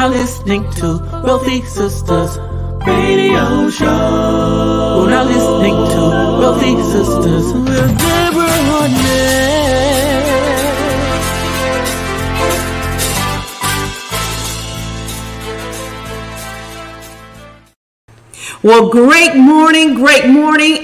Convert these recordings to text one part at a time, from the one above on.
now listening to Wealthy Sistas Radio Show. Now listening to Wealthy Sistas with Deborah Hardnett. Well, great morning,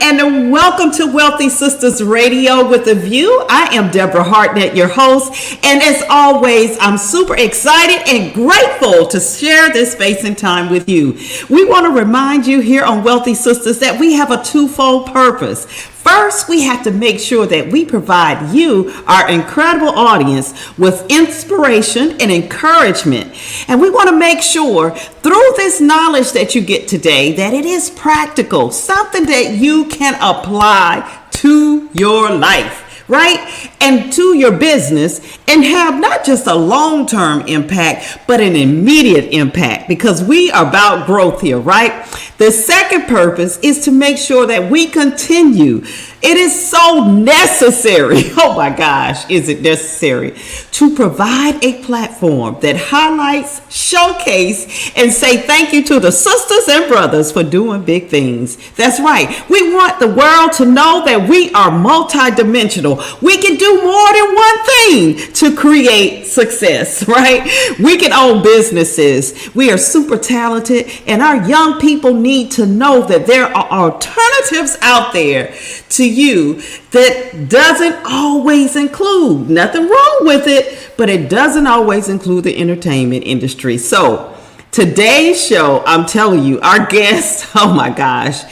and welcome to Wealthy Sistas Radio with a View. I am Deborah Hardnett, your host, and as always, I'm super excited and grateful to share this space and time with you. We want to remind you here on Wealthy Sistas that we have a twofold purpose. First, we have to make sure that we provide you, our incredible audience, with inspiration and encouragement. And we want to make sure through this knowledge that you get today that it is practical, something that you can apply to your life, right? And to your business, and have not just a long-term impact, but an immediate impact, because we are about growth here, right? The second purpose is to make sure that we continue. It is so necessary. Oh my gosh, is it necessary to provide a platform that highlights, showcase, and say thank you to the sisters and brothers for doing big things. That's right. We want the world to know that we are multidimensional. We can do more than one thing to create success, right? We can own businesses. We are super talented, and our young people need to know that there are alternatives out there to you that doesn't always include, nothing wrong with it, but it doesn't always include the entertainment industry. So today's show, I'm telling you, our guest, oh my gosh,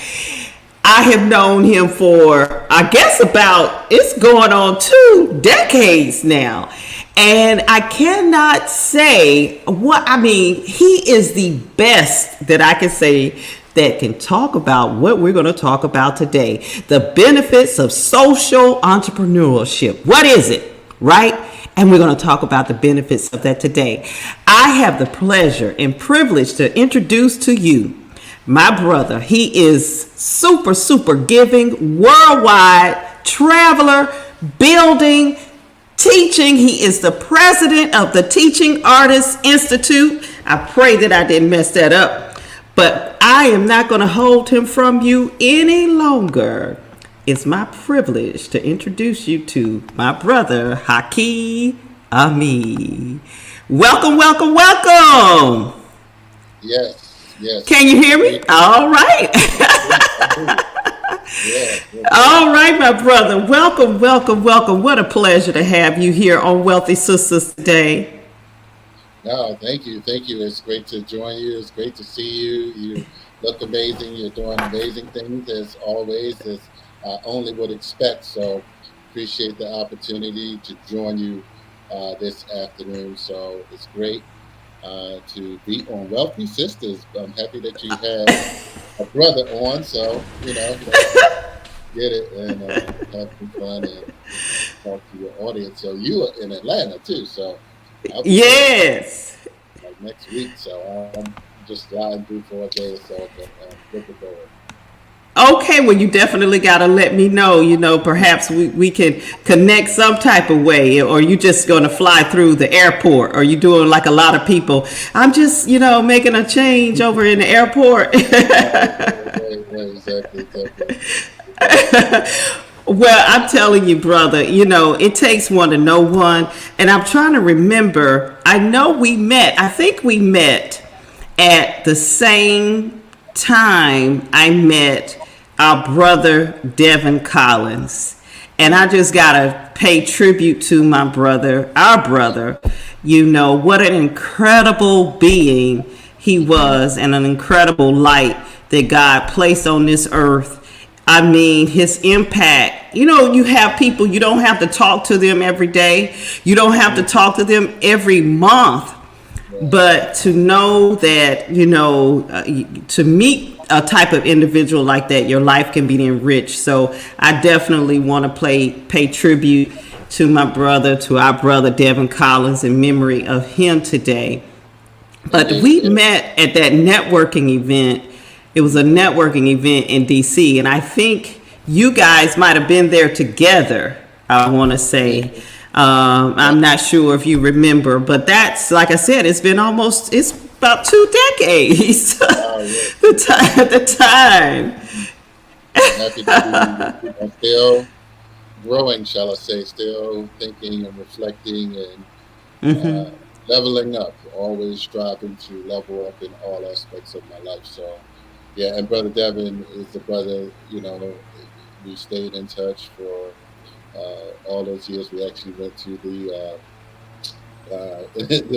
I have known him for, I guess it's going on 2 decades now. And I cannot say he is the best that I can say that can talk about what we're going to talk about today. The benefits of social entrepreneurship. What is it, right? And we're going to talk about the benefits of that today. I have the pleasure and privilege to introduce to you my brother. He is super giving, worldwide traveler, building, teaching. He is the president of the Teaching Artists Institute. I pray that I didn't mess that up, but I am not going to hold him from you any longer. It's my privilege to introduce you to my brother, Haki Ammi. Welcome. Yes. Can you hear me? All right. All right, my brother. Welcome. What a pleasure to have you here on Wealthy Sistas today. No, thank you. It's great to join you. It's great to see you. You look amazing. You're doing amazing things as always, as I only would expect. So appreciate the opportunity to join you this afternoon. So it's great to be on Wealthy Sistas. I'm happy that you have a brother on. So, get it and have some fun and talk to your audience. So you are in Atlanta too. So yes, like next week. So I'm just sliding through for a day or so, but looking forward. Okay, well, you definitely got to let me know, perhaps we can connect some type of way, or you just going to fly through the airport, or you doing like a lot of people. I'm just, making a change over in the airport. Exactly. Well, I'm telling you, brother, it takes one to know one. And I'm trying to remember, I think we met at the same time I met our brother Devin Collins, and I just gotta pay tribute to my brother, our brother. What an incredible being he was, and an incredible light that God placed on this earth. I mean, his impact. You have people, you don't have to talk to them every day, you don't have to talk to them every month, but to know that, to meet a type of individual like that, your life can be enriched. So I definitely want to pay tribute to our brother Devin Collins, in memory of him today. But we met at that networking event. It was a networking event in DC, and I think you guys might have been there together, I want to say. I'm not sure if you remember, but that's, like I said, it's about 2 decades. Wow, yeah. The time. I'm happy to be, still growing, shall I say, still thinking and reflecting and uh, leveling up, always striving to level up in all aspects of my life. So, yeah, and Brother Devin is the brother, we stayed in touch for all those years. We actually went to the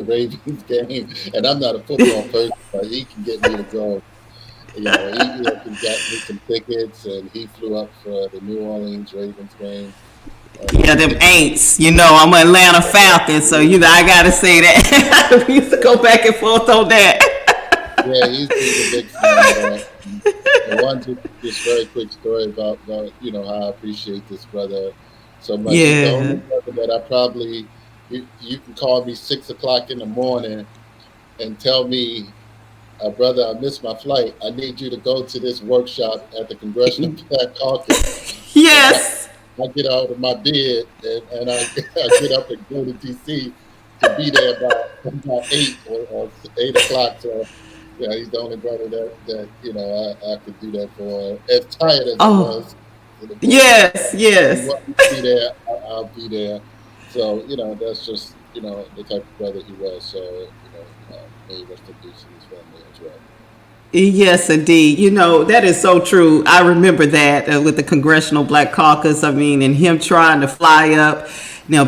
Ravens game, and I'm not a football person, but he can get me to go. He actually got me some tickets, and he flew up for the New Orleans Ravens game. And Yeah, them ain'ts. I'm an Atlanta Falcon, so I gotta say that. We used to go back and forth on that. yeah, he's a big fan of that. And one just very quick story about how I appreciate this brother so much. He's the only Yeah. brother that I probably you can call me 6 o'clock in the morning and tell me, brother, I missed my flight. I need you to go to this workshop at the Congressional Black Caucus. And Yes. I get out of my bed and I get up and go to DC to be there about 8 or 8 o'clock. So yeah, he's the only brother that I could do that for. As tired as I Oh, was in the morning, yes, he yes. wants me to be there. I'll be there. So that's just the type of brother he was. So may he rest in peace in his family as well. Yes, indeed. That is so true. I remember that with the Congressional Black Caucus. I mean, and him trying to fly up,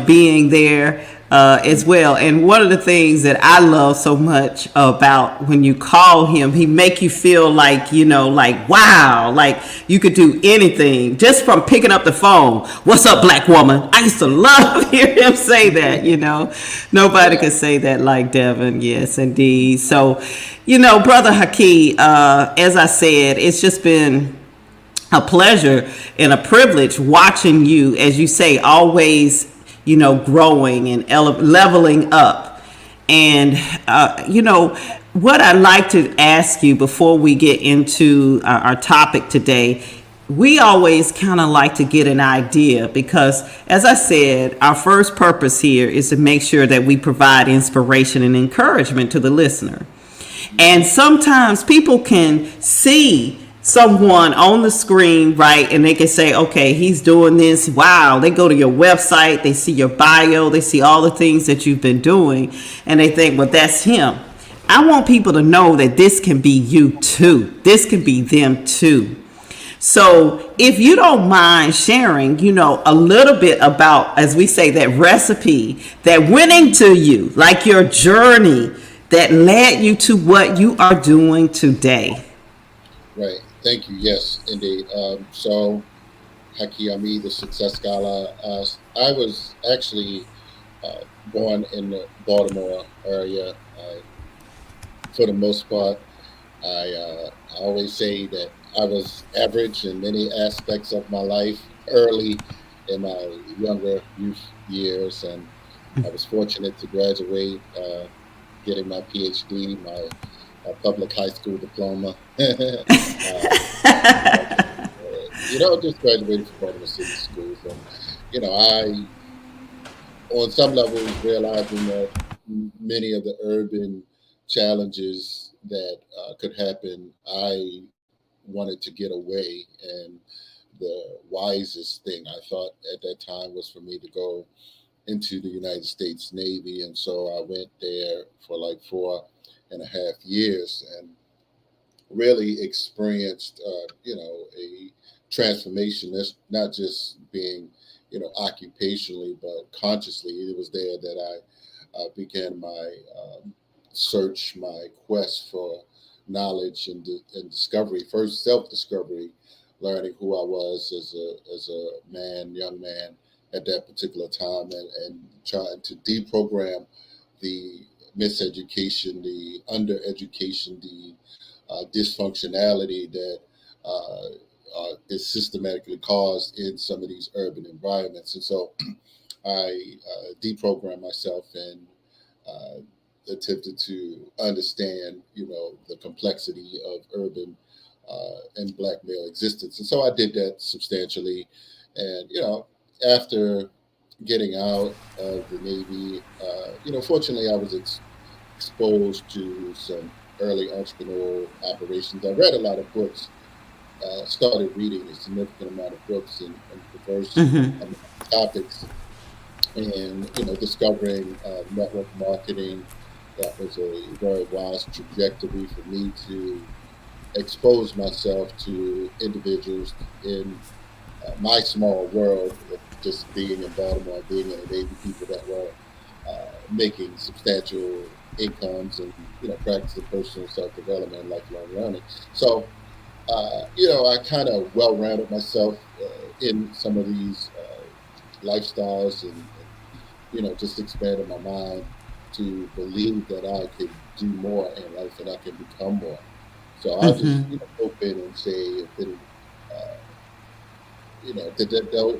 being there as well. And one of the things that I love so much about when you call him, he make you feel like, like, wow, like you could do anything just from picking up the phone. What's up, black woman? I used to love hear him say that. Nobody Yeah. could say that like Devin. Yes, indeed. So, Brother Haki, as I said, it's just been a pleasure and a privilege watching you, as you say, always, growing and leveling up. And, what I'd like to ask you before we get into our topic today, we always kind of like to get an idea because, as I said, our first purpose here is to make sure that we provide inspiration and encouragement to the listener. And sometimes people can see someone on the screen, right? And they can say, okay, he's doing this. Wow. They go to your website, they see your bio, they see all the things that you've been doing, and they think, well, that's him. I want people to know that this can be you too. This can be them too. So if you don't mind sharing, a little bit about, as we say, that recipe that went into you, like your journey that led you to what you are doing today. Right. Thank you. Yes, indeed. So, Haki Ammi, the Success Scholar. I was actually born in the Baltimore area. For the most part, I always say that I was average in many aspects of my life early in my younger youth years, and I was fortunate to graduate, getting my PhD, my public high school diploma. Just graduated from Baltimore City Schools, and I, on some levels, realizing that many of the urban challenges that could happen, I wanted to get away, and the wisest thing I thought at that time was for me to go into the United States Navy, and so I went there for like 4.5 years, and really experienced, a transformation. That's not just being, occupationally, but consciously. It was there that I began my search, my quest for knowledge and discovery. First, self-discovery, learning who I was as a young man at that particular time, and trying to deprogram the miseducation, the undereducation, the dysfunctionality that is systematically caused in some of these urban environments. And so I deprogrammed myself and attempted to understand, the complexity of urban and black male existence. And so I did that substantially. And, after getting out of the Navy, fortunately I was exposed to some early entrepreneurial operations. I read a lot of books, started reading a significant amount of books in diverse topics, and discovering network marketing. That was a very wise trajectory for me to expose myself to individuals in my small world of just being in Baltimore, being in a Navy, people that were making substantial incomes and practicing personal self-development and lifelong learning. So I kind of well-rounded myself in some of these lifestyles, and just expanded my mind to believe that I could do more in life and I can become more. So I'll just open and say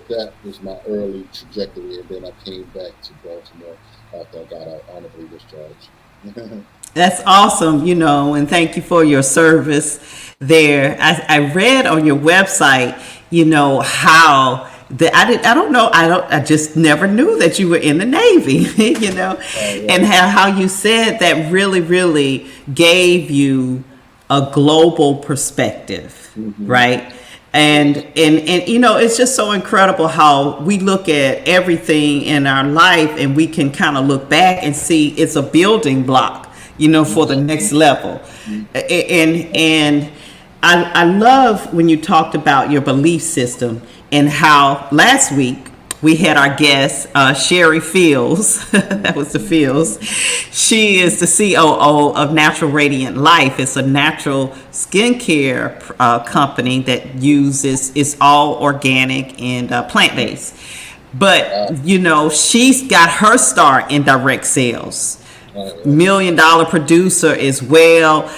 that was my early trajectory, and then I came back to Baltimore after I got out honorably discharged. That's awesome, and thank you for your service there. I read on your website, how I just never knew that you were in the Navy, and how you said that really, really gave you a global perspective, right? And it's just so incredible how we look at everything in our life and we can kind of look back and see it's a building block, for the next level. And I love when you talked about your belief system, and how last week we had our guest, Sherry Fields. That was the Fields. She is the COO of Natural Radiant Life. It's a natural skincare company that it's all organic and plant-based. But, she's got her start in direct sales. $1 million producer as well,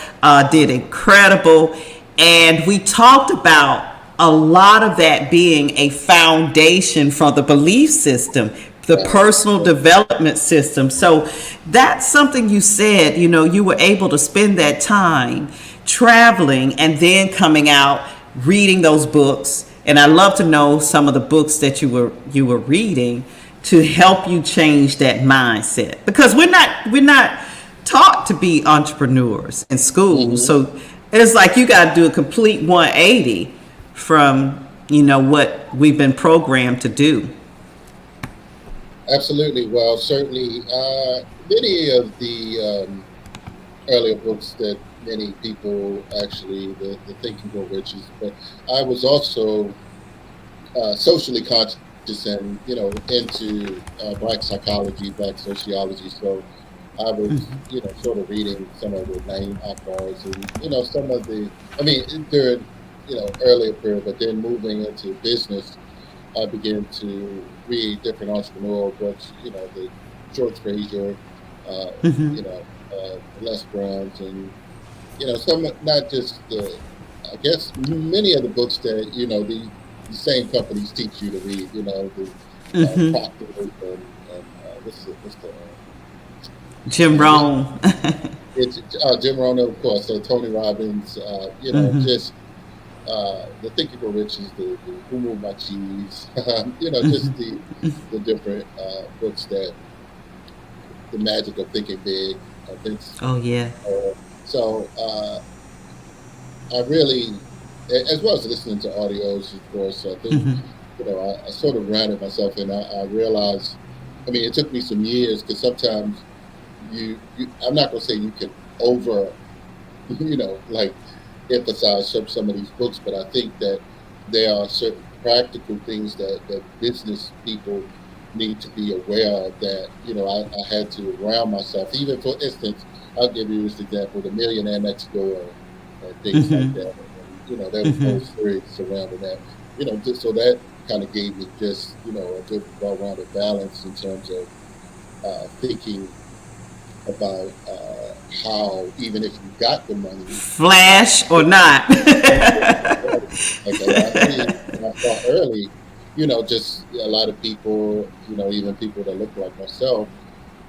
did incredible. And we talked about a lot of that being a foundation for the belief system, the personal development system. So that's something you said, you were able to spend that time traveling and then coming out, reading those books. And I'd love to know some of the books that you were reading to help you change that mindset, because we're not taught to be entrepreneurs in school. So it's like you got to do a complete 180 from what we've been programmed to do. Absolutely. Well, certainly many of the earlier books that many people actually, the Think and Grow Rich, but I was also socially conscious and into Black psychology, Black sociology. So I was sort of reading some of the Naeem Akbar's and some of the, during earlier period, but then moving into business, I began to read different entrepreneurial books, the George Fraser, Les Brown's, and some, not just I guess many of the books that the same companies teach you to read, the Proctor and what's the Jim Rohn. It's Jim Rohn, of course. So Tony Robbins, just the Think and Grow Rich is the Who Moved My Cheese, just the different books that The Magic of Thinking Big. Oh yeah. So I really, as well as listening to audios, of course, I think I sort of rounded myself, and I realized. It took me some years, because sometimes I'm not going to say you can over, emphasize some of these books, but I think that there are certain practical things that business people need to be aware of, that I had to round myself. Even, for instance, I'll give you this example: The Millionaire Next Door, and things like that. And, there was no series surrounding that. Just so that kind of gave me just a good well-rounded balance in terms of thinking about how, even if you got the money, flash or not. I thought early, just a lot of people, even people that look like myself,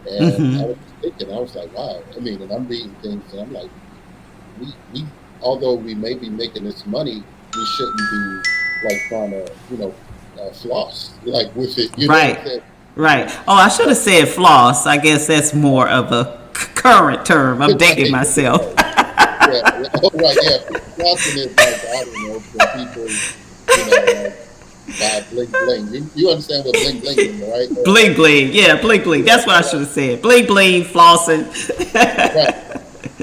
and I was thinking, I was like, wow. And I'm reading things, and I'm like, we although we may be making this money, we shouldn't be trying to, floss with it. Right. Right. Oh, I should have said floss. I guess that's more of a current term. I'm dating myself. Yeah. Oh, right. Yeah. Flossing is like, I don't know, for people, like, buy bling bling. You understand what bling bling is, right? Bling bling. Yeah, bling bling. That's what I should have said. Bling bling, flossing. Right.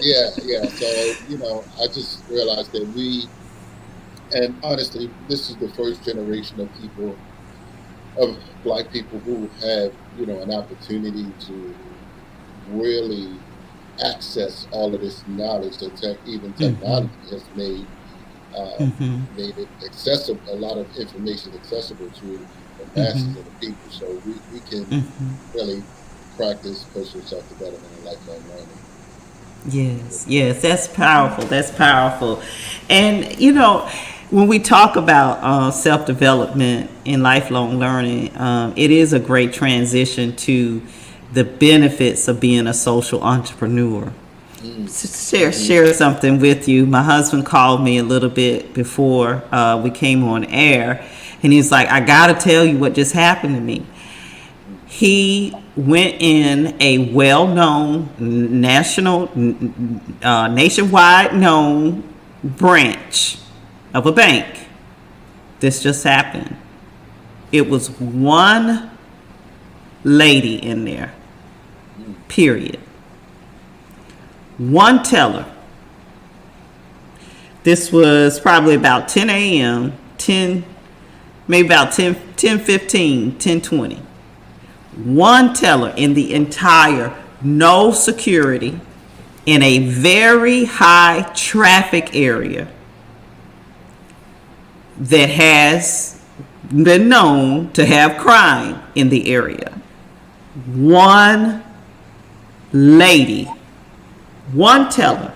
Yeah. So, I just realized that and honestly, this is the first generation of people, of Black people who have, an opportunity to really access all of this knowledge that even technology has made it accessible, a lot of information accessible to the masses of the people. So we can really practice personal self-development and lifelong learning. Yes, that's powerful. That's powerful. And, when we talk about self-development and lifelong learning, it is a great transition to the benefits of being a social entrepreneur. Share something with you. My husband called me a little bit before we came on air, and he's like, I gotta tell you what just happened to me. He went in a well-known nationwide known branch of a bank. This just happened. It was one lady in there, period. One teller. This was probably about 10 a.m., maybe about 10:15, 10:20. One teller in the entire, no security, in a very high traffic area that has been known to have crime in the area. One lady, one teller.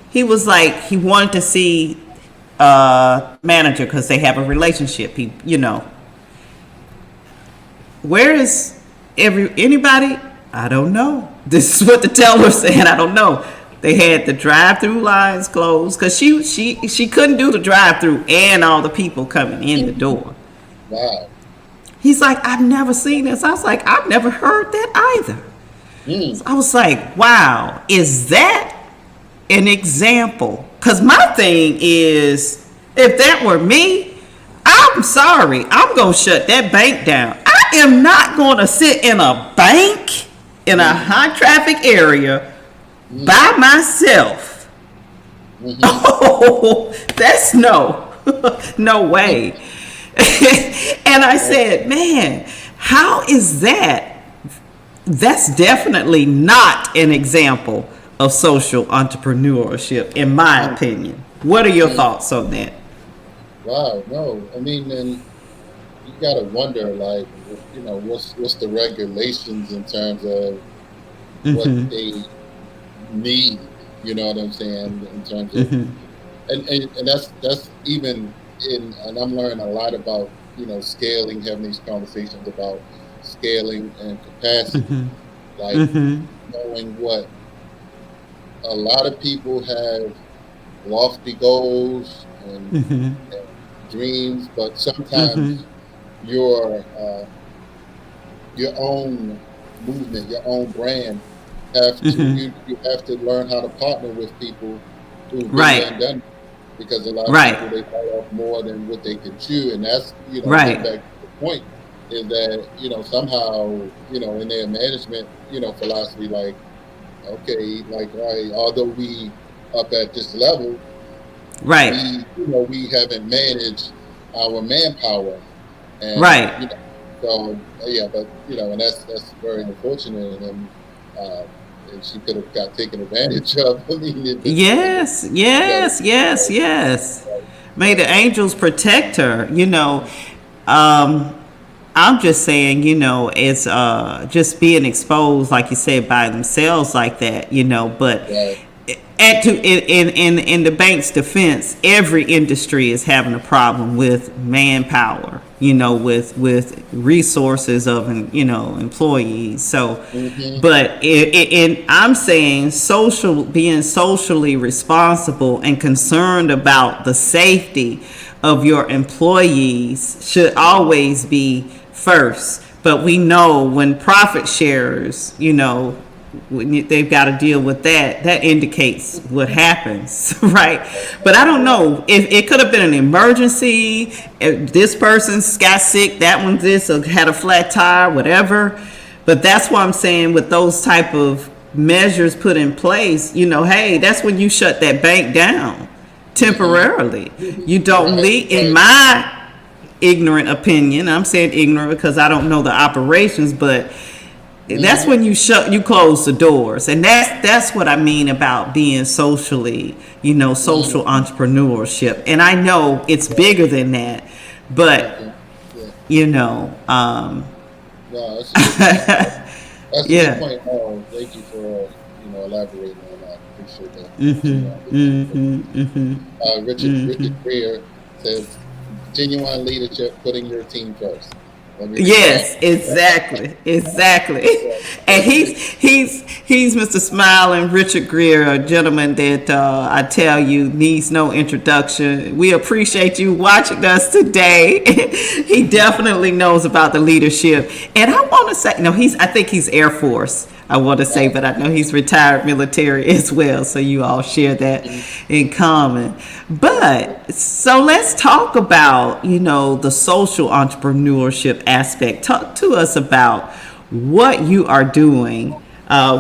He was like, he wanted to see manager because they have a relationship. Where is anybody? I don't know. This is what the teller said. I don't know. They had the drive-through lines closed because she couldn't do the drive-through and all the people coming in the door. Wow. He's like, I've never seen this. I was like, I've never heard that either. So I was like, wow, is that an example? Because my thing is, if that were me, I'm sorry, I'm going to shut that bank down. I am not going to sit in a bank in a high traffic area by myself. Oh, that's no way. And I said, man, how is that? That's definitely not an example of social entrepreneurship, in my opinion. What are your thoughts on that? Wow, no, I mean, and you gotta wonder, like, what's the regulations in terms of what they need? You know what I'm saying? In terms of, and that's even and I'm learning a lot about scaling, having these conversations about scaling and capacity, like knowing what a lot of people have lofty goals and dreams, but sometimes your own movement, your own brand have to you have to learn how to partner with people who've been done, because a lot of people, they bite off more than what they can chew, and that's back to the point is that somehow in their management philosophy, like, okay, like, all right, although we up at this level, we haven't managed our manpower, and so yeah, but and that's very unfortunate, and she could have got taken advantage of. I mean, yes. May the angels protect her. I'm just saying, it's just being exposed, like you said, by themselves like that, but in the bank's defense, every industry is having a problem with manpower, with resources of, employees. So, but I'm saying being socially responsible and concerned about the safety of your employees should always be first. But we know when profit sharers, when they've got to deal with that, that indicates what happens, right? But I don't know if it could have been an emergency. If this person got sick, that one this, or had a flat tire, whatever. But that's why I'm saying with those type of measures put in place, hey, that's when you shut that bank down temporarily. You don't leave, in my ignorant opinion, I'm saying ignorant because I don't know the operations, but that's when you close the doors. And that's what I mean about being socially, social entrepreneurship. And I know it's bigger than that, but No, that's a good point. Oh, thank you for elaborating on that. Appreciate that. Richard Greer says, genuine leadership, putting your team first. Yes, exactly. And he's Mr. Smiling Richard Greer, a gentleman that I tell you needs no introduction. We appreciate you watching us today. He definitely knows about the leadership, and I want to say, I think he's Air Force. I want to say, but I know he's retired military as well, so you all share that in common. But so let's talk about, the social entrepreneurship aspect. Talk to us about what you are doing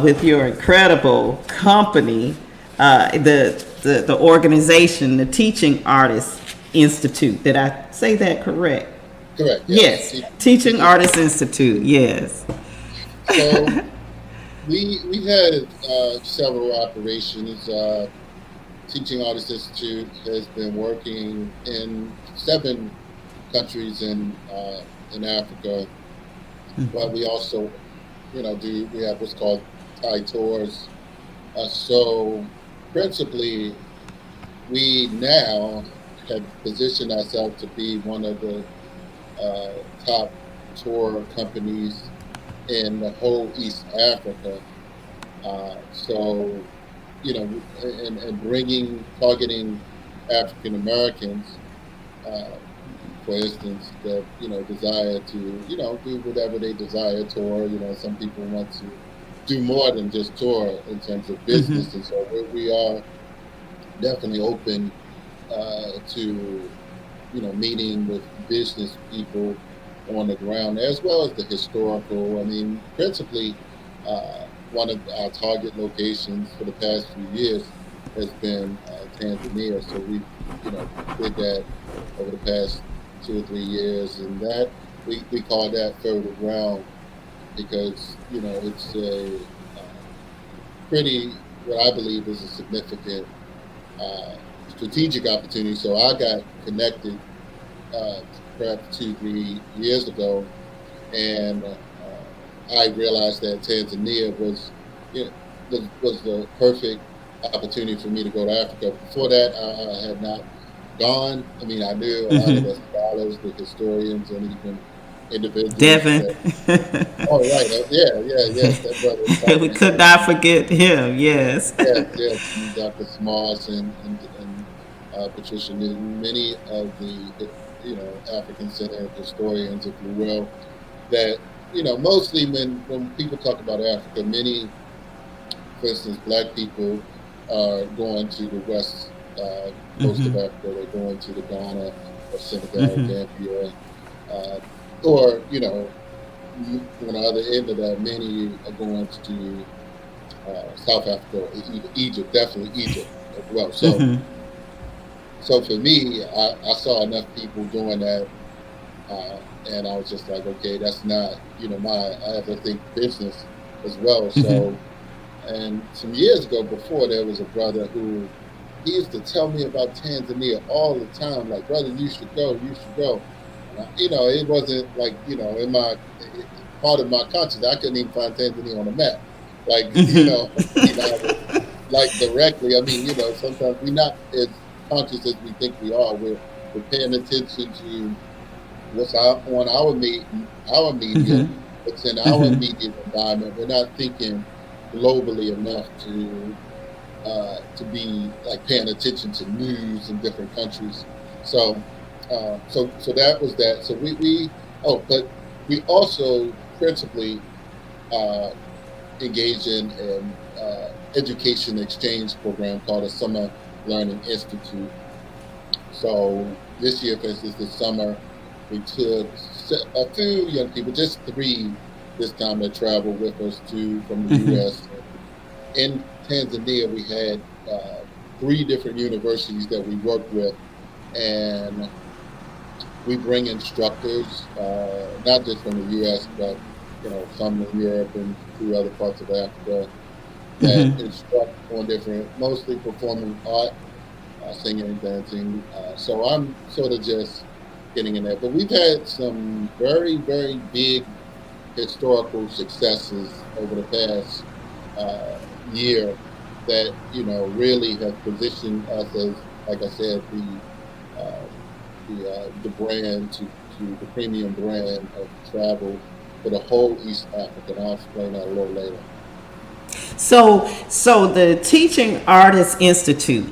with your incredible company, the organization, the Teaching Artists Institute. Did I say that correct? Correct. Yes. Teaching Artists Institute. Yes. So we had several operations. Teaching Artists Institute has been working in 7 countries in Africa, but we also, we have what's called Thai tours. So principally, we now have positioned ourselves to be one of the top tour companies in the whole East Africa. So, and targeting African Americans, for instance, that, desire to, do whatever they desire, tour. Some people want to do more than just tour in terms of business. And so we are definitely open to, meeting with business people on the ground, as well as the historical. I mean, principally, one of our target locations for the past few years has been Tanzania. So we, did that over the past 2 or 3 years, and that we call that fertile ground because it's a pretty, what I believe is a significant strategic opportunity. So I got connected perhaps 2-3 years ago, and I realized that Tanzania was the perfect opportunity for me to go to Africa. Before that, I had not gone. I mean, I knew a lot of the scholars, the historians, and even individuals. Devin. Oh, right. Yes. That brother. We could not forget him. Yes. Yes. Dr. Smoss and Patricia Newton, many of the African-centered historians, if you will, that mostly when people talk about Africa, many, for instance, Black people are going to the west coast of Africa. They're going to the Ghana or Senegal, Gambia, or on the other end of that, many are going to South Africa or Egypt, definitely Egypt as well. So, so for me, I saw enough people doing that, and I was just like, okay, that's not I have to think business as well. So, and some years ago, before, there was a brother who he used to tell me about Tanzania all the time, like, brother, you should go. And it wasn't like, in my part of my conscience, I couldn't even find Tanzania on the map. Like, like directly. I mean, sometimes we're not as conscious as we think we are. We're paying attention to what's on our media, what's in our media environment. We're not thinking globally enough to be like paying attention to news in different countries. So that was that. So but we also principally engaged in an education exchange program called the Summer Learning Institute. So this year, for instance, this summer, we took a few young people, just 3 this time, that traveled with us from the U.S. In Tanzania, we had 3 different universities that we worked with, and we bring instructors, not just from the U.S., but some in Europe and 2 other parts of Africa that instruct on different, mostly performing art, singing and dancing. So I'm sort of just getting in there. But we've had some very, very big historical successes over the past year that really have positioned us as, like I said, the brand to the premium brand of travel for the whole East Africa. And I'll explain that a little later. So the Teaching Artists Institute,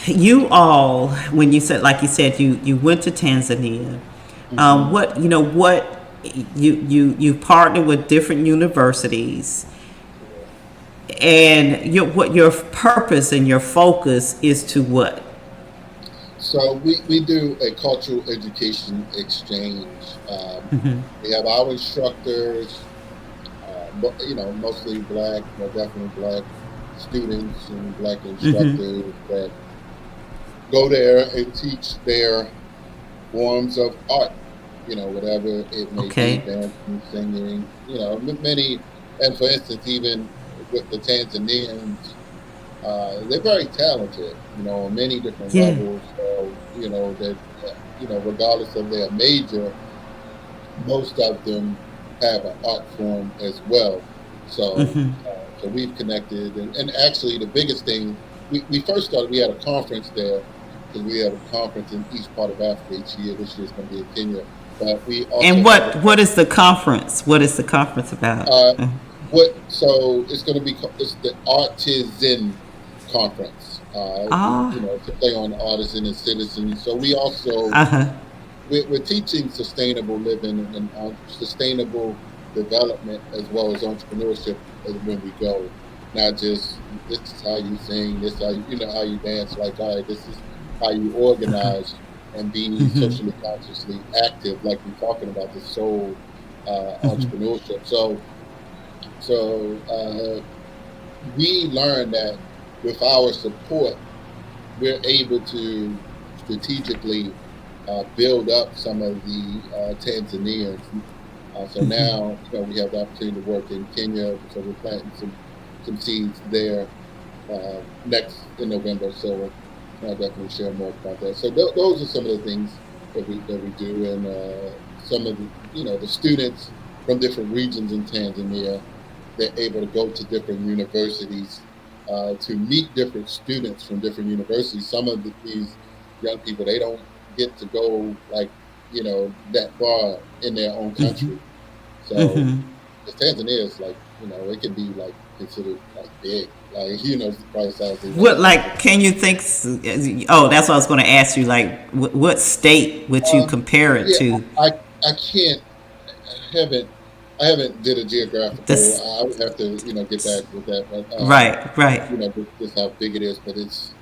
you all, when you said, like you said, you went to Tanzania. What you partnered with different universities, and what your purpose and your focus is to what? So we do a cultural education exchange. We have our instructors, mostly Black, definitely Black students and Black instructors that go there and teach their forms of art, whatever it may be, dancing, singing, many. And for instance, even with the Tanzanians, they're very talented, on many different levels. So, that, regardless of their major, most of them have an art form as well. So, so we've connected, and actually the biggest thing, we first started, we had a conference there, because we have a conference in each part of Africa each year. This year's going to be in Kenya. But we also what is the conference? What is the conference about? So it's going to be, it's the Artisan Conference. To play on artisan and citizen. So we also we're teaching sustainable living and sustainable development, as well as entrepreneurship when we go. Not just, this is how you sing, this is how how you dance. Like, all right, this is how you organize and be socially consciously active, like we're talking about the soul entrepreneurship. So we learned that with our support, we're able to strategically build up some of the Tanzanians. So now we have the opportunity to work in Kenya, so we're planting some seeds there in November. So I'll definitely share more about that. So those are some of the things that we do, and some of the students from different regions in Tanzania, they're able to go to different universities to meet different students from different universities. Some of these young people, they don't get to go that far in their own country. So Tanzania is it can be considered big. Probably sounds like can you think? Oh, that's what I was going to ask you. What state would you compare it to? I can't. I haven't did a geographical. I would have to get back with that. But, right. Just how big it is, but it's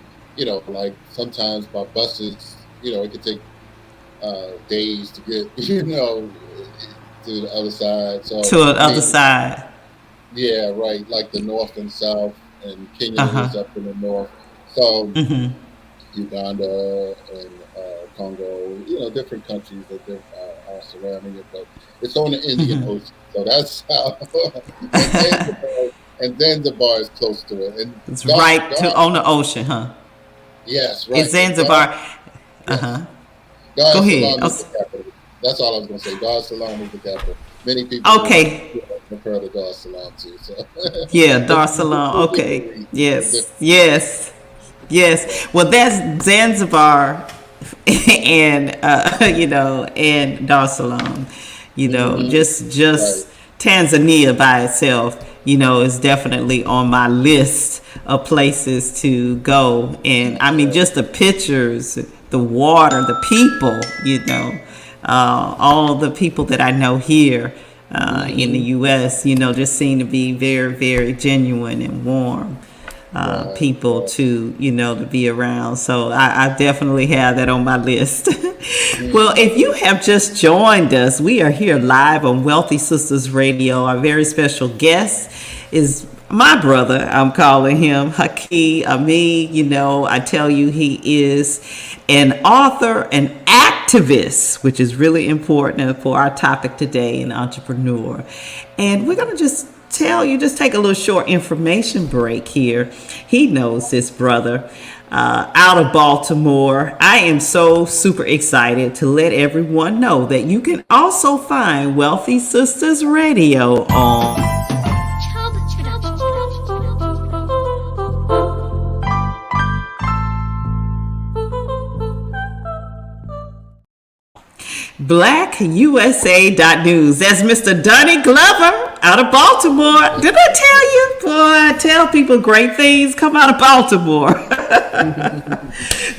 sometimes by buses, it could take days to get to the other side. So to the other side. Yeah, right. Like the north and south, and Kenya is up in the north. So Uganda and Congo, different countries that are surrounding it, but it's on the Indian Ocean. So that's how. and Zanzibar is close to it. And it's on the ocean, huh? Yes, right. It's Zanzibar. Go ahead. That's all I was going to say. Dar es Salaam is the capital. Many people have heard of Dar es Salaam too. So. Yeah, Dar es Salaam. Okay. Yes. Well, that's Zanzibar, and and Dar es Salaam. Just Tanzania by itself, is definitely on my list of places to go. And I mean, just the pictures, the water, the people, all the people that I know here in the U.S., just seem to be very, very genuine and warm people to, to be around. So I definitely have that on my list. Well, if you have just joined us, we are here live on Wealthy Sistas Radio. Our very special guest is my brother. I'm calling him Haki Ammi. I tell you, he is an author, an activist, which is really important for our topic today, an entrepreneur. And we're going to just take a little short information break here. He knows this brother out of Baltimore. I am so super excited to let everyone know that you can also find Wealthy Sistas Radio on blackusa.news. That's Mr. Donnie Glover out of Baltimore. Did I tell you? Boy, I tell people great things come out of Baltimore.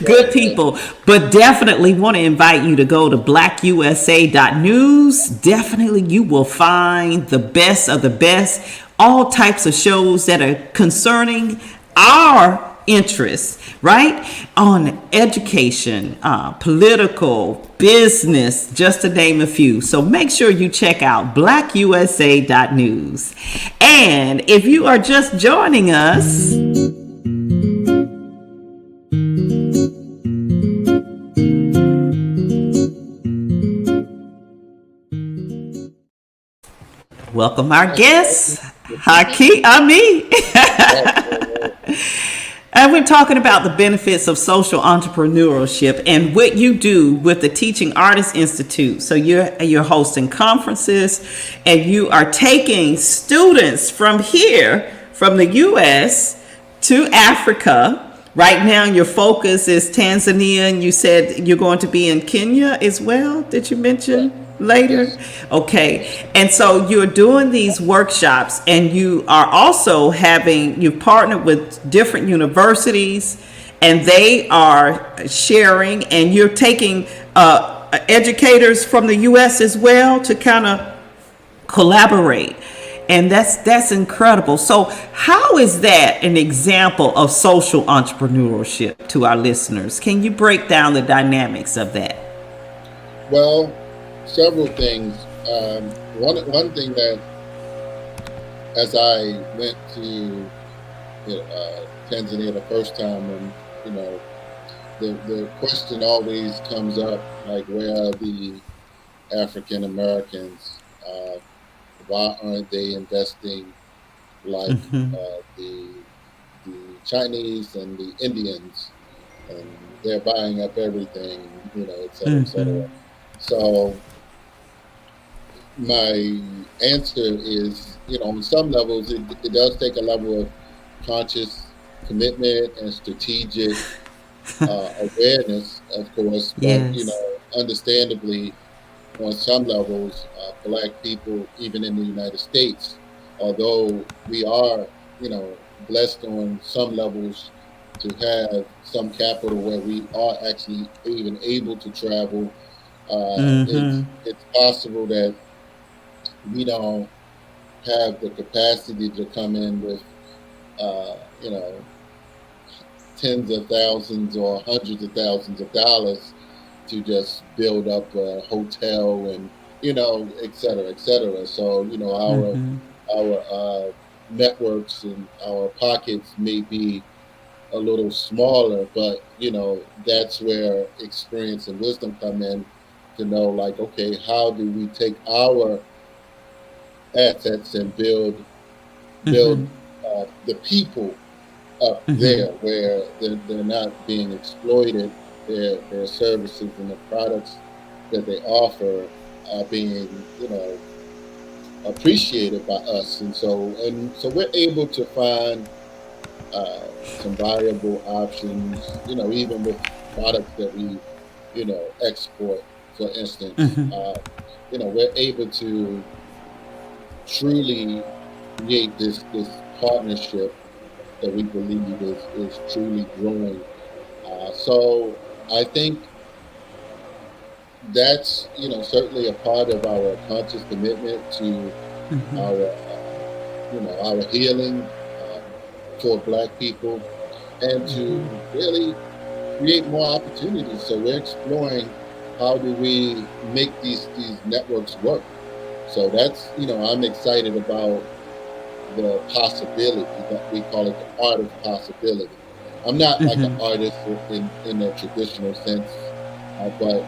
Good people. But definitely want to invite you to go to blackusa.news. Definitely you will find the best of the best, all types of shows that are concerning our interests, right? On education, political, business, just to name a few. So make sure you check out blackusa.news. And if you are just joining us, welcome our guest, Haki Ammi. And we're talking about the benefits of social entrepreneurship and what you do with the Teaching Artists Institute. So you're hosting conferences and you are taking students from here, from the U.S. to Africa. Right now, your focus is Tanzania, and you said you're going to be in Kenya as well. Did you mention later? Okay. And so you're doing these workshops, and you are also you've partnered with different universities, and they are sharing, and you're taking educators from the U.S. as well to kind of collaborate. And that's incredible. So how is that an example of social entrepreneurship to our listeners? Can you break down the dynamics of that? Well, several things. One thing that, as I went to Tanzania the first time, and the question always comes up, like, where are the African Americans? Why aren't they investing like the Chinese and the Indians? And they're buying up everything, et cetera, et cetera. So my answer is, on some levels, it does take a level of conscious commitment and strategic awareness, of course. But, understandably, on some levels, Black people, even in the United States, although we are, blessed on some levels to have some capital where we are actually even able to travel, it's possible that we don't have the capacity to come in with, tens of thousands or hundreds of thousands of dollars to just build up a hotel and, et cetera, et cetera. So, our networks and our pockets may be a little smaller, but, that's where experience and wisdom come in to know, like, okay, how do we take our assets and build the people up there where they're not being exploited. Their services and the products that they offer are being, appreciated by us, and so we're able to find some viable options, even with products that we, export, for instance. We're able to truly create this partnership that we believe is truly growing. So I think that's, certainly a part of our conscious commitment to our, our healing for Black people, and to really create more opportunities. So we're exploring how do we make these networks work. So that's, I'm excited about the possibility, that we call it the art of possibility. I'm not like an artist in a traditional sense, but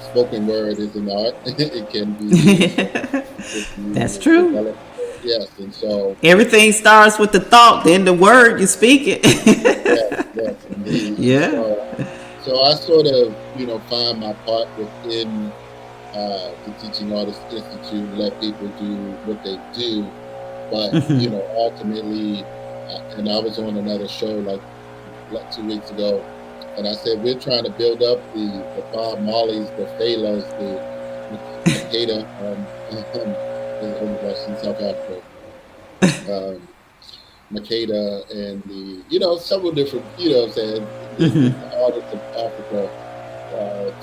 spoken word is an art. It can be used if That's you true. develop. Yes, and so Everything starts with the thought, then the word you speak it. yes, indeed. Yeah. So I sort of, find my part within the Teaching Artists Institute, let people do what they do. But, ultimately, and I was on another show like 2 weeks ago, and I said, we're trying to build up the Bob Marleys, the Fela's, the Makeda, in South Africa. Makeda and the, several different, I'm saying, the artists of Africa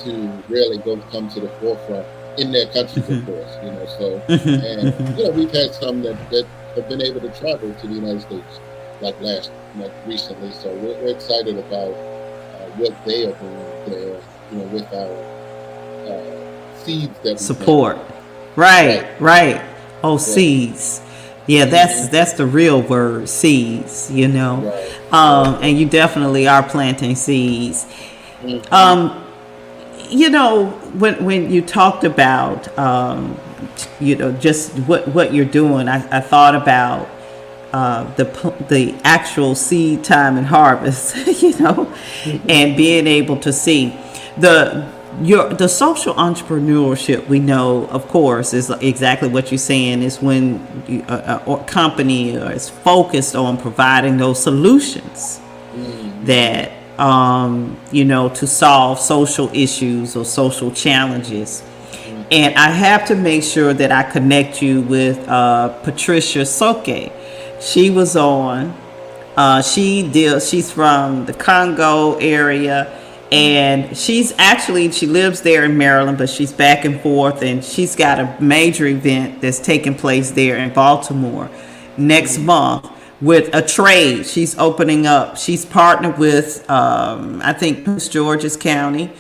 to really come to the forefront in their countries, of course, so, and, we've had some that have been able to travel to the United States, like recently, so we're excited about what they are doing there, with our seeds that we Support. plant. Right. Oh, seeds. Yeah, that's the real word, seeds, Right. And you definitely are planting seeds. When you talked about, just what you're doing, I thought about the actual seed time and harvest, and being able to see the social entrepreneurship. We know, of course, is exactly what you're saying, is when a company is focused on providing those solutions that to solve social issues or social challenges. And I have to make sure that I connect you with Patricia Soke. She was on. She's from the Congo area, and she lives there in Maryland, but she's back and forth, and she's got a major event that's taking place there in Baltimore next month with a trade. She's opening up. She's partnered with, I think, Prince George's County,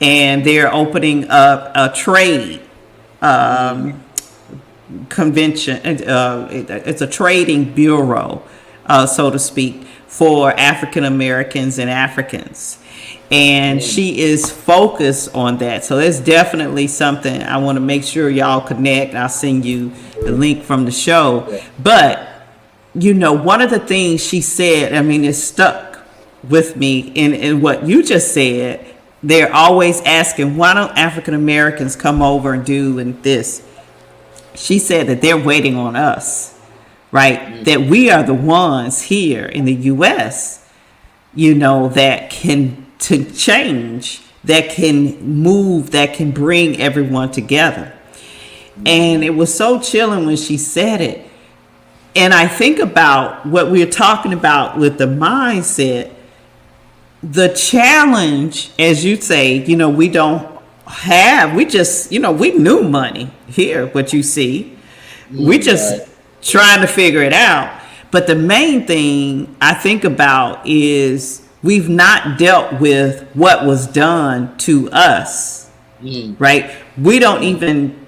and they're opening up a trade convention. It's a trading bureau, so to speak, for African Americans and Africans. And she is focused on that. So it's definitely something I want to make sure y'all connect. I'll send you the link from the show. But, one of the things she said, it stuck with me in what you just said. They're always asking, why don't African Americans come over and do and this? She said that they're waiting on us, right? That we are the ones here in the U.S., that can to change, that can move, that can bring everyone together. And it was so chilling when she said it. And I think about what we're talking about with the mindset, the challenge, as you say, we just, we knew money here, what you see. We just trying to figure it out. But the main thing I think about is we've not dealt with what was done to us, right? We don't even,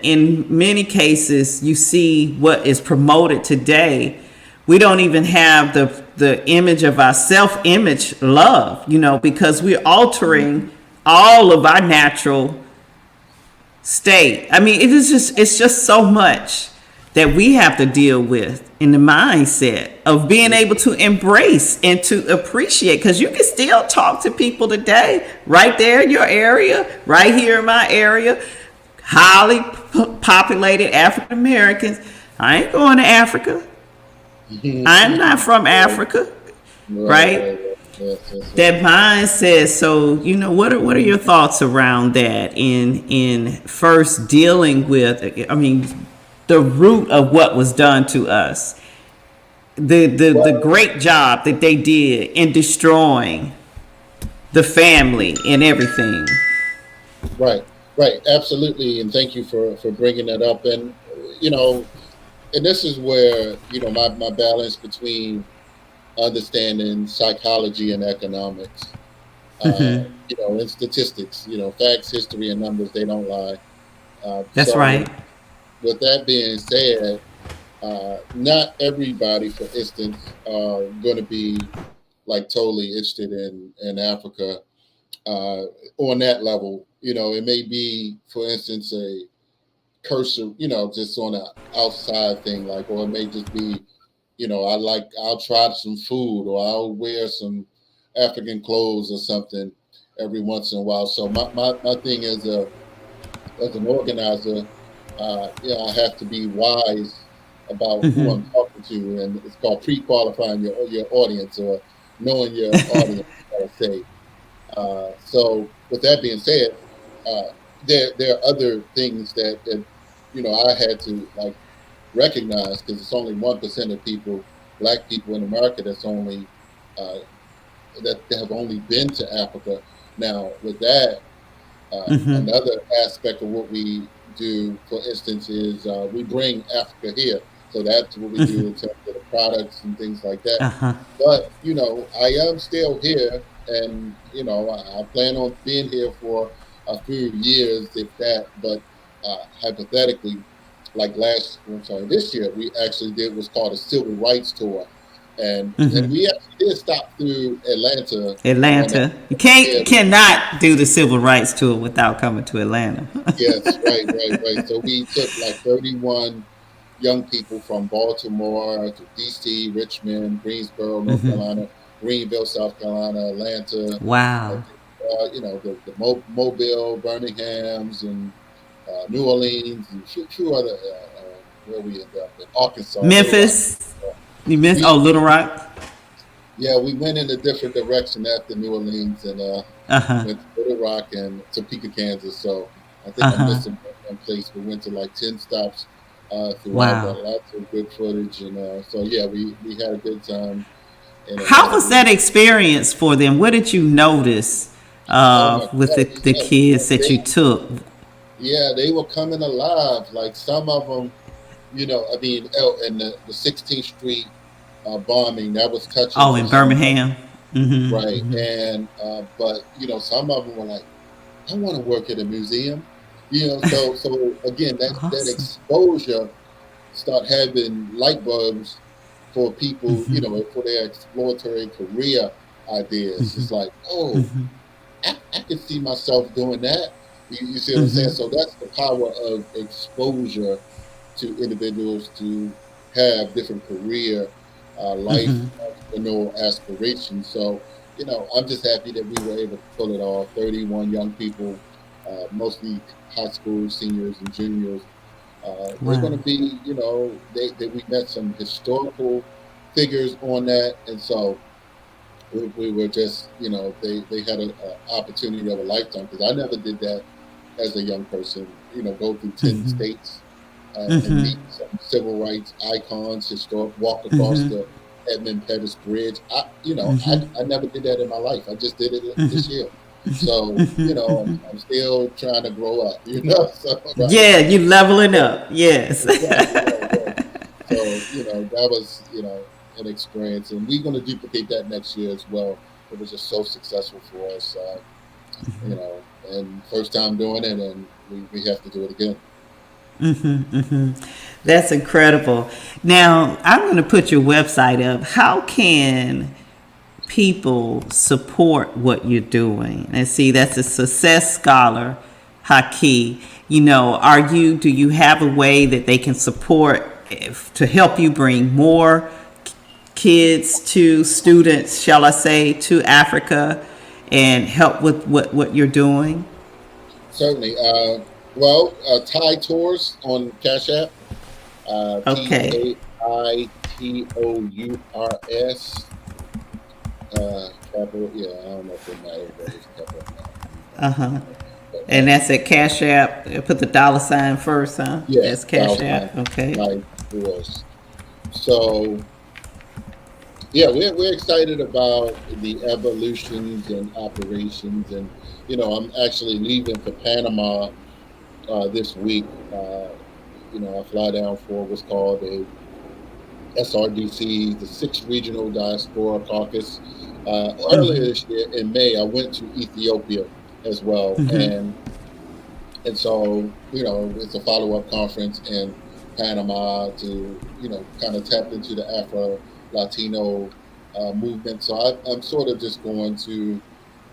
in many cases, you see what is promoted today. We don't even have the image of our self-image love, because we're altering all of our natural state. It's just so much that we have to deal with in the mindset of being able to embrace and to appreciate, because you can still talk to people today right there in your area, right here in my area, highly populated African Americans. I ain't going to Africa. I'm not from Africa, right? That mindset. So, what are your thoughts around that in first dealing with, the root of what was done to us, the great job that they did in destroying the family and everything. Right, right, absolutely, and thank you for bringing that up. And you know, and this is where my balance between understanding psychology and economics, and statistics. Facts, history, and numbers, they don't lie. That's So right. with that being said, not everybody, for instance, are going to be like totally interested in Africa uh, on that level. It may be, for instance, a cursor, just on an outside thing, like, or it may just be, I'll try some food, or I'll wear some African clothes or something every once in a while. So my thing is, as an organizer, I have to be wise about who I'm talking to, and it's called pre-qualifying your audience, or knowing your audience, I say. So with that being said, there are other things that I had to like recognize, because it's only 1% of people, Black people in America, uh, that have only been to Africa. Now, with that, another aspect of what we do, for instance, is we bring Africa here. So that's what we do in terms of the products and things like that. But, I am still here, and, I plan on being here for a few years, if that. But hypothetically, like this year, we actually did what's called a civil rights tour. And we actually did stop through Atlanta. You Yeah, cannot do the civil rights tour without coming to Atlanta. yes, right, right, right. So we took like 31 young people from Baltimore to DC, Richmond, Greensboro, North Carolina, Greenville, South Carolina, Atlanta, Wow. the Mobile, Birmingham's, and New Orleans, and a few other, where we ended up in Arkansas, Little Rock. Memphis. You missed We, Little Rock. yeah, we went in a different direction after New Orleans, and went to Little Rock and Topeka, Kansas. So I think I'm missing one place. We went to like 10 stops throughout, Wow. but lots of good footage. And so, yeah, we had a good time in How Atlanta. was that experience for them? What did you notice Oh my with God, the kids that you they, took? yeah, they were coming alive. Like some of them, I mean, and the 16th Street bombing, that was touching Oh, for in some of them. Birmingham. Right. And, but, some of them were like, I want to work at a museum. So again, that Awesome. exposure start having light bulbs for people, for their exploratory career ideas. It's like, oh, I can see myself doing that. You see what I'm saying? So that's the power of exposure to individuals to have different career, life, entrepreneurial aspirations. So, I'm just happy that we were able to pull it off. 31 young people, mostly high school seniors and juniors. They're going Wow. to be, we met some historical figures on that. And so we were just, they had an opportunity of a lifetime, because I never did that as a young person, go through 10 states and meet some civil rights icons, walk across the Edmund Pettus Bridge. I never did that in my life. I just did it this year. So, I'm still trying to grow up, so, right. Yeah, you leveling up. Yes. Right, right, right. So, that was, an experience, and we're going to duplicate that next year as well. It was just so successful for us, and first time doing it, and we have to do it again. That's incredible. Now, I'm going to put your website up. How can people support what you're doing? And see, that's a Success Scholar Haki. Do you have a way that they can support to help you bring more kids to students, shall I say, to Africa and help with what you're doing? Certainly. Thai Tours on Cash App. Okay. TAITOURS. Capital, yeah, I don't know if it matters, but it's capital. And that's at Cash App. Put the $ first, huh? Yeah, That's Cash App. Okay. Thai Tours. So, Yeah, we're excited about the evolutions and operations, and I'm actually leaving for Panama this week. I fly down for what's called a SRDC, the Sixth Regional Diaspora Caucus. Earlier this year in May, I went to Ethiopia as well, and so it's a follow-up conference in Panama to kind of tap into the Afro Latino movement. So I'm sort of just going to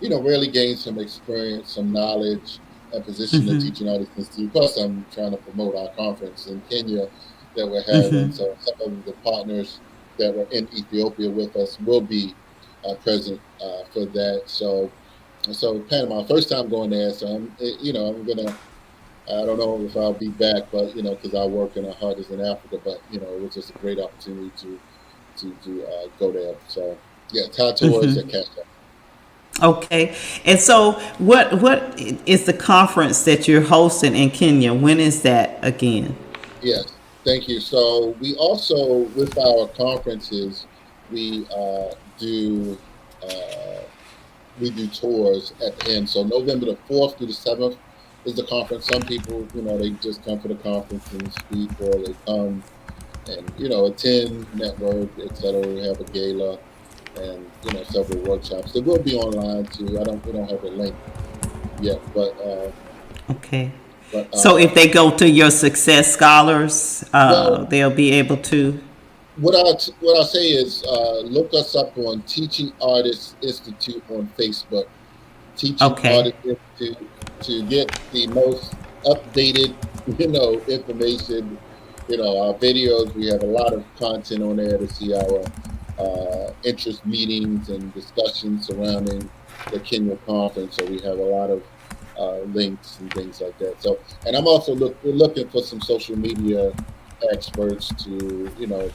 really gain some experience, some knowledge, and position the Teaching Artist Institute. Plus, I'm trying to promote our conference in Kenya that we're having. So some of the partners that were in Ethiopia with us will be present for that. So Panama, first time going there. So I'm gonna. I don't know if I'll be back, but because I work in a heart is in Africa. But it was just a great opportunity to go there. So yeah, tie towards the catch up. Okay. And so what is the conference that you're hosting in Kenya? When is that again? Yes, thank you. So we also, with our conferences, we do uh, we do tours at the end. So November the 4th through the 7th is the conference. Some people, they just come for the conference and speak, or they come and attend, network, etc. We have a gala and several workshops. It will be online too. We don't have a link yet, Okay. but So if they go to your Success Scholars, well, they'll be able to. what I say is look us up on Teaching Artists Institute on Facebook. Teaching Okay. Artists Institute to get the most updated information. Our videos. We have a lot of content on there to see our interest meetings and discussions surrounding the Kenya conference. So we have a lot of links and things like that. So, and I'm also we're looking for some social media experts to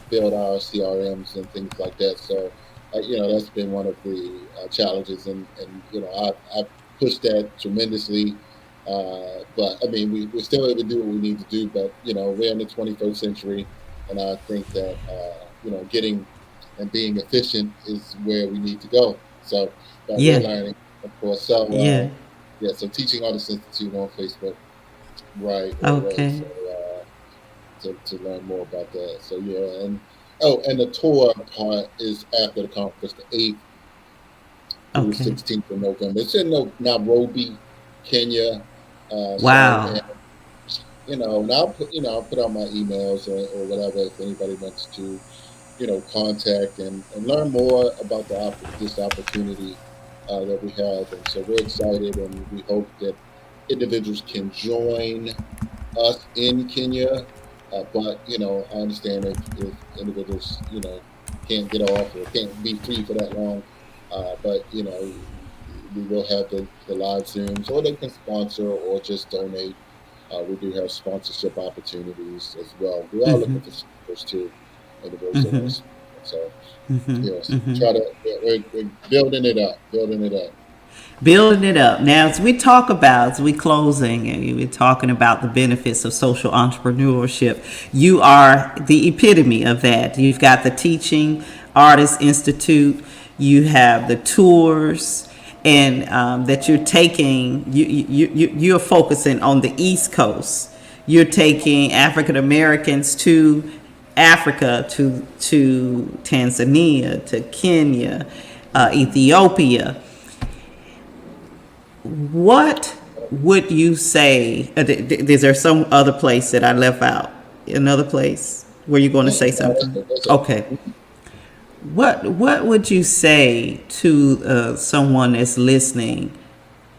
build our CRMs and things like that. So, that's been one of the challenges, and I pushed that tremendously. But I mean, we're still able to do what we need to do. But we're in the 21st century, and I think that getting and being efficient is where we need to go. So, but we're Yeah. learning, of course. So, Yeah. yeah. So, Teaching Artists Institute on Facebook, right. Okay. So, to learn more about that. So, yeah, and and the tour part is after the conference, the 8th through the Okay. 16th of November. It's in Nairobi, Kenya. And Wow. and I'll put out my emails or whatever if anybody wants to contact and learn more about this opportunity that we have. And so we're excited, and we hope that individuals can join us in Kenya. But I understand if individuals can't get off or can't be free for that long. But we will have the live Zooms, or they can sponsor or just donate. We do have sponsorship opportunities as well. We are looking for sponsors too, individuals that want to sponsor. So yes, we're building it up, building it up. Building it up. Now, as we closing, and we're talking about the benefits of social entrepreneurship. You are the epitome of that. You've got the Teaching Artists Institute. You have the tours, and that you're taking. You're focusing on the East Coast. You're taking African Americans to Africa, to Tanzania, to Kenya, Ethiopia. What would you say? Is there some other place that I left out? Another place where you're going to say No, that's something? it. That's it. Okay. What would you say to someone that's listening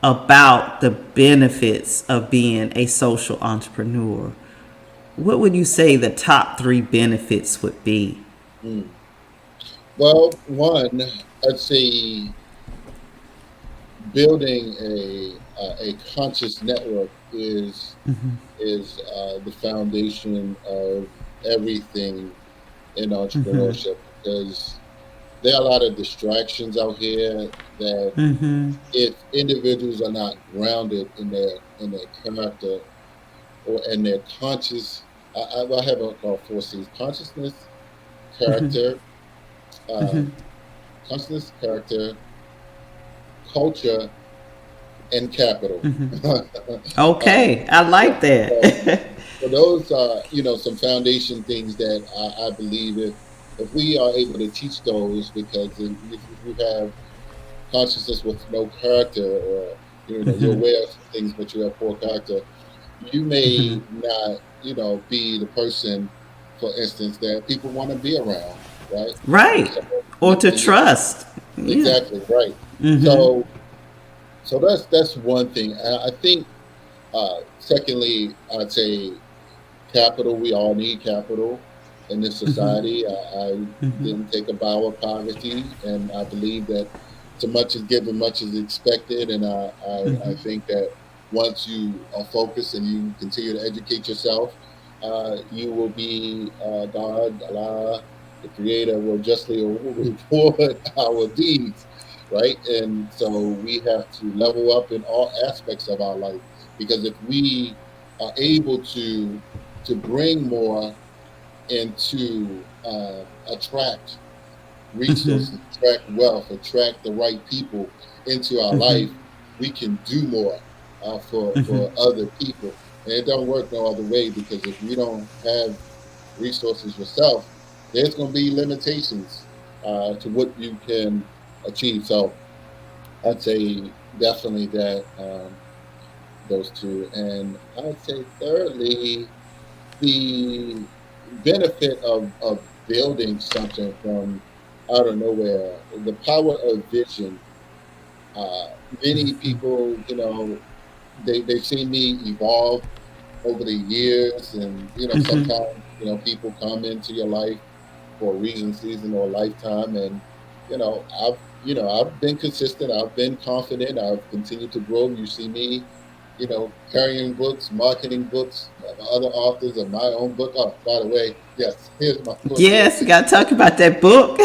about the benefits of being a social entrepreneur? What would you say the top three benefits would be? Mm. Well, one, I'd say building a conscious network is the foundation of everything in entrepreneurship, because there are a lot of distractions out here that if individuals are not grounded in their character or in their conscious, I have what I call four C's: consciousness, character, uh, consciousness, character, culture, and capital. Okay, I like So, that. so those are, some foundation things that I believe if we are able to teach those, because if you have consciousness with no character, or you're aware of some things but you have poor character, you may not, be the person, for instance, that people want to be around, right? Right. So Or to and you, trust. Yeah. exactly right. So that's one thing. I think. Secondly, I'd say capital. We all need capital in this society. I didn't take a vow of poverty, and I believe that so much is given, much is expected. And I think that once you are focused and you continue to educate yourself, you will be God, Allah, the Creator, will justly reward our deeds, right? And so we have to level up in all aspects of our life, because if we are able to bring more and to attract resources, attract wealth, attract the right people into our life, we can do more for other people. And it don't work no other way, because if you don't have resources yourself, there's going to be limitations to what you can achieve. So I'd say definitely that, those two. And I'd say thirdly, the benefit of building something from out of nowhere, the power of vision. Uh, Many people, they've seen me evolve over the years, and sometimes people come into your life for a reason, season, or a lifetime, and I've been consistent, I've been confident, I've continued to grow. You see me, carrying books, marketing books of other authors, of my own book. Oh, by the way, yes, here's my book here. Yes, you got to talk about that book,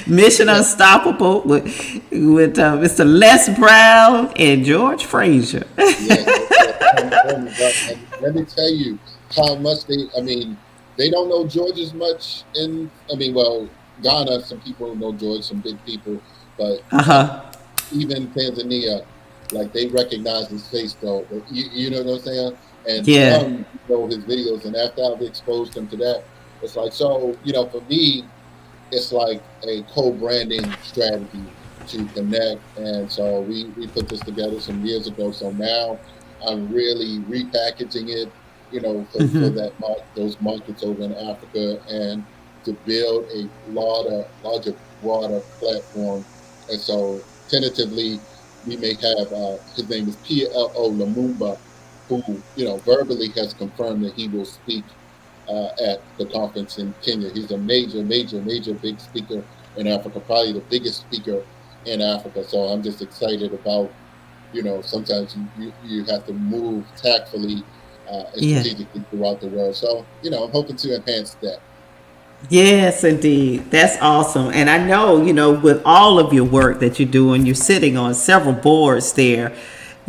Mission Yeah, Unstoppable, with Mr. Les Brown and George Frazier. yes, yes. Oh my God. And let me tell you how much I mean, they don't know George as much well, Ghana, some people know George, some big people, but Uh huh. even Tanzania, like they recognize his face though. You know what I'm saying? And Yeah. some know his videos, and after I've exposed them to that, it's like, so for me, it's like a co-branding strategy to connect. And so we put this together some years ago. So now I'm really repackaging it, for those markets over in Africa, and to build a larger, broader platform. And so tentatively, we may have his name is PLO Lumumba, who verbally has confirmed that he will speak at the conference in Kenya. He's a major, major, major big speaker in Africa, probably the biggest speaker in Africa. So I'm just excited about, sometimes you have to move tactfully and Yeah. strategically throughout the world. So, I'm hoping to enhance that. Yes, indeed. That's awesome. And I know, with all of your work that you're doing, you're sitting on several boards there.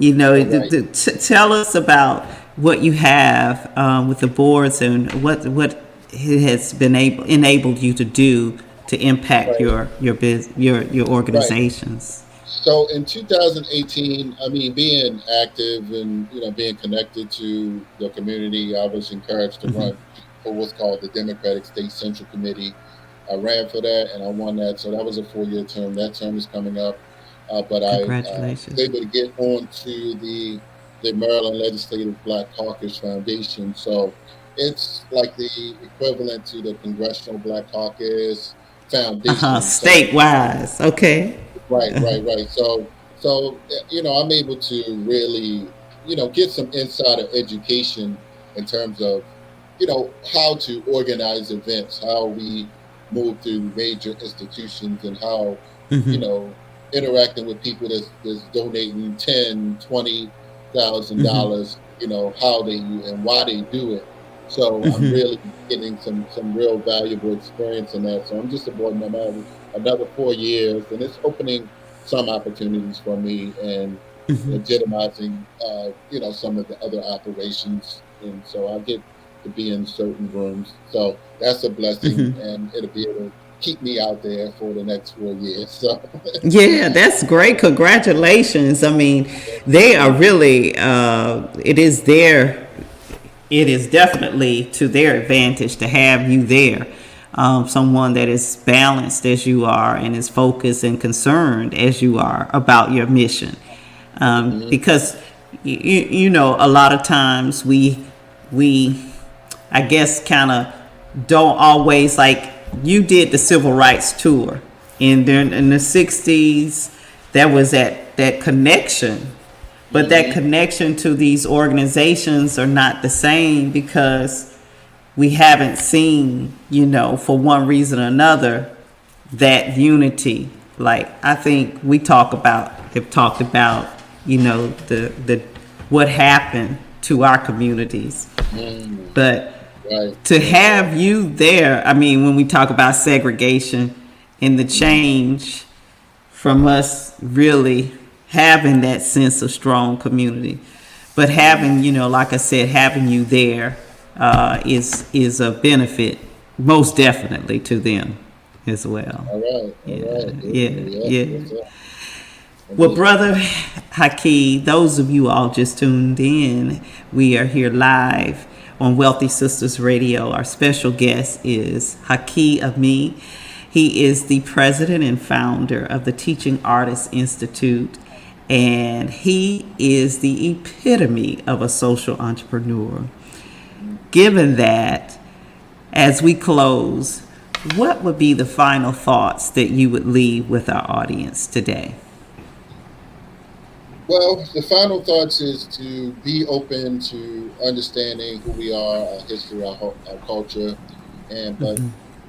All right. Tell us about what you have with the boards, and what it has enabled you to do to impact Right. your Right. organizations. So in 2018, I mean, being active and being connected to the community, I was encouraged to run for what's called the Democratic State Central Committee. I ran for that and I won that. So that was a 4-year term. That term is coming up, but I was Congratulations. able to get on to the Maryland Legislative Black Caucus Foundation. So it's like the equivalent to the Congressional Black Caucus Foundation. So State-wise. Okay. right, right, right. So I'm able to really, get some insider education in terms of, how to organize events, how we move through major institutions, and how, you know, interacting with people that's donating 10, $20,000, how they and why they do it. So I'm really getting some real valuable experience in that. So I'm just supporting them out another 4 years, and it's opening some opportunities for me and legitimizing, some of the other operations. And so I get to be in certain rooms. So that's a blessing, and it'll be able keep me out there for the next 4 years. So Yeah, that's great. Congratulations. I mean, they are really, it is definitely to their advantage to have you there. Someone that is balanced as you are and is focused and concerned as you are about your mission. Because, you know, a lot of times we I guess, kind of don't always, like, you did the civil rights tour. And then in the 60s, there was that connection. But that connection to these organizations are not the same because we haven't seen, you know, for one reason or another, that unity. Like, I think we have talked about, you know, the what happened to our communities. But to have you there, I mean, when we talk about segregation and the change from us really having that sense of strong community, but having, you know, like I said, having you there is a benefit, most definitely, to them as well. All right. Yeah. Well, Brother Haki, those of you all just tuned in, we are here live on Wealthy Sisters Radio. Our special guest is Haki Ammi. He is the president and founder of the Teaching Artists Institute, and he is the epitome of a social entrepreneur. Given that, as we close, what would be the final thoughts that you would leave with our audience today? Well, the final thoughts is to be open to understanding who we are, our history, our culture, and but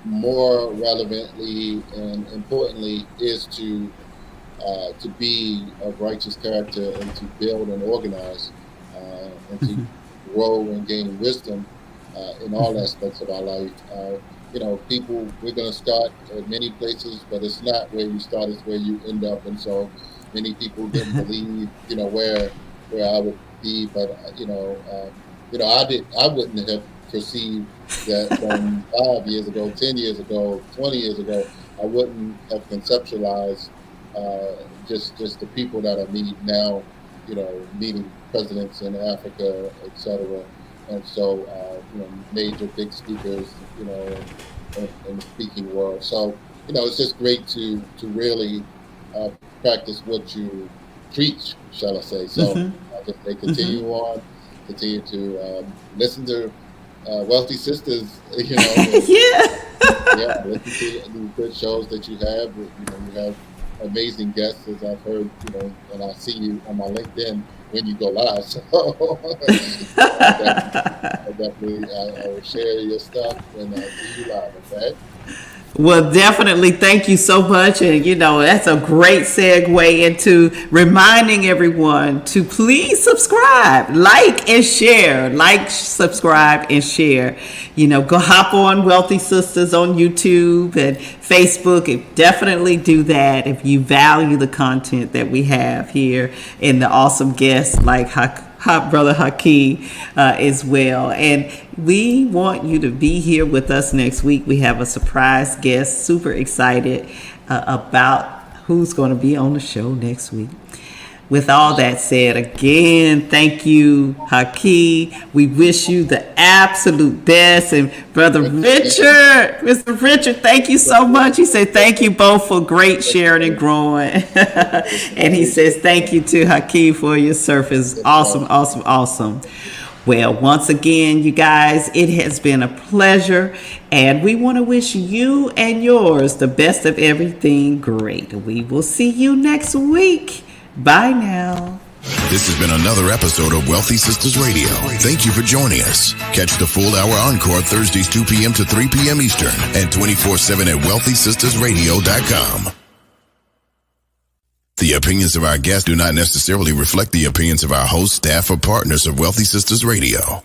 more relevantly and importantly is to be of righteous character and to build and organize and to grow and gain wisdom in all aspects of our life. You know, people, we're going to start at many places, but it's not where you start, it's where you end up. And so many people didn't believe, you know, where I would be, but you know, I wouldn't have perceived that from 5 years ago, 10 years ago, 20 years ago. I wouldn't have conceptualized just the people that I meet now, you know, meeting presidents in Africa, etc. And so, you know, major big speakers, you know, in the speaking world. So, you know, it's just great to really practice what you preach, shall I say. So I just say continue on, continue to listen to Wealthy Sisters, you know. Yeah, listen to the good shows that you have. You know, you have amazing guests, as I've heard, you know, and I see you on my LinkedIn when you go live. So I will share your stuff when I see you live, okay? Well, definitely. Thank you so much. And, you know, that's a great segue into reminding everyone to please subscribe, like, and share. Like, subscribe, and share. You know, go hop on Wealthy Sisters on YouTube and Facebook. And definitely do that if you value the content that we have here and the awesome guests like Brother Haki as well. And we want you to be here with us next week. We have a surprise guest. Super excited about who's going to be on the show next week. With all that said, again, thank you, Haki. We wish you the absolute best. And Brother Richard, Mr. Richard, thank you so much. He said thank you both for great sharing and growing. And he says thank you to Haki for your service. Awesome, awesome, awesome. Well, once again, you guys, it has been a pleasure. And we want to wish you and yours the best of everything great. We will see you next week. Bye now. This has been another episode of Wealthy Sisters Radio. Thank you for joining us. Catch the full hour encore Thursdays 2 p.m. to 3 p.m. Eastern and 24/7 at wealthysistersradio.com. The opinions of our guests do not necessarily reflect the opinions of our hosts, staff, or partners of Wealthy Sisters Radio.